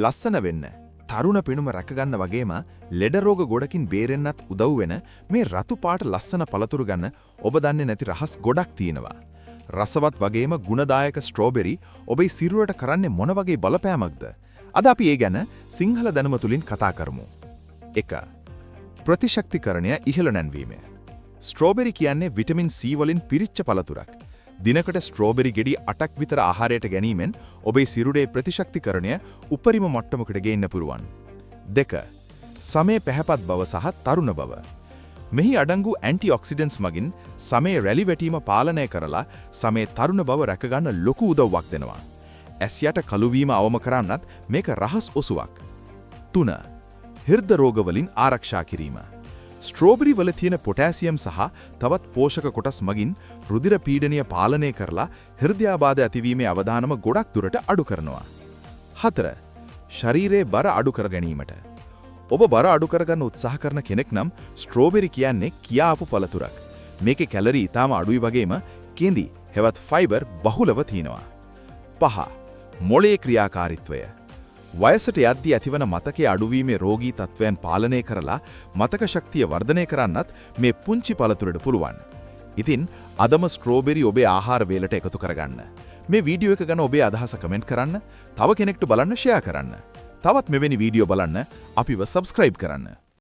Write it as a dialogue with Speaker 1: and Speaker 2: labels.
Speaker 1: ලස්සන වෙන්න, තරුණ පෙනුම රැකගන්න වගේම ලෙඩ රෝග ගොඩකින් බේරෙන්නත් උදව් වෙන මේ රතු පාට ලස්සන පළතුරු ගන්න ඔබ දන්නේ නැති රහස් ගොඩක් තියෙනවා. රසවත් වගේම ගුණදායක ස්ට්‍රෝබෙරි ඔබේ සිරුරට කරන්නේ මොන වගේ බලපෑමක්ද? අද අපි ඒ ගැන සිංහල දැනුම තුලින් කතා කරමු. 1. ප්‍රතිශක්තිකරණය ඉහළ නැන්වීම. ස්ට්‍රෝබෙරි කියන්නේ විටමින් C වලින් පිරිච්ච පළතුරක්. දිනකට ස්ට්‍රෝබෙරි ගෙඩි 8ක් විතර ආහාරයට ගැනීමෙන් ඔබේ සිරුරේ ප්‍රතිශක්තිකරණය උපරිම මට්ටමකට ගේන්න පුරුවන්. 2. සමේ පැහැපත් බව සහ තරුණ බව. මෙහි අඩංගු ඇන්ටිඔක්සිඩන්ට්ස් මගින් සමේ රැලි වැටීම පාලනය කරලා සමේ තරුණ බව රැකගන්න ලොකු උදව්වක් දෙනවා. ඇස් යට කළු වීම අවම කරන්නත් මේක රහස් ඔසුවක්. 3. හෘද රෝග වලින් ආරක්ෂා කිරීම. ස්ට්‍රෝබෙරි වල තියෙන පොටෑසියම් සහ තවත් පෝෂක කොටස් මගින් රුධිර පීඩනය පාලනය කරලා හෘදයාබාධ ඇතිවීමේ අවදානම ගොඩක් දුරට අඩු කරනවා. 4. ශරීරයේ බර අඩු කර ගැනීමට. ඔබ බර අඩු කරගන්න උත්සාහ කරන කෙනෙක් නම් ස්ට්‍රෝබෙරි කියන්නේ කියාපු පළතුරක්. මේකේ කැලරි ඉතාම අඩුයි වගේම කෙඳි හෙවත් ෆයිබර් බහුලව තියෙනවා. 5. මොළයේ ක්‍රියාකාරීත්වය. වයසට යද්දී ඇතිවන මතකයේ අඩුවීමේ රෝගී තත්ත්වයන් පාලනය කරලා මතක ශක්තිය වර්ධනය කරන්නත් මේ පුංචි පළතුරට පුළුවන්. ඉතින් අදම ස්ට්‍රෝබෙරි ඔබේ ආහාර වේලට එකතු කරගන්න. මේ වීඩියෝ එක ගැන ඔබේ අදහස කමෙන්ට් කරන්න, තව කෙනෙක්ට බලන්න ෂෙයා කරන්න. තවත් මෙවැනි වීඩියෝ බලන්න අපිව සබ්ස්ක්‍රයිබ් කරන්න.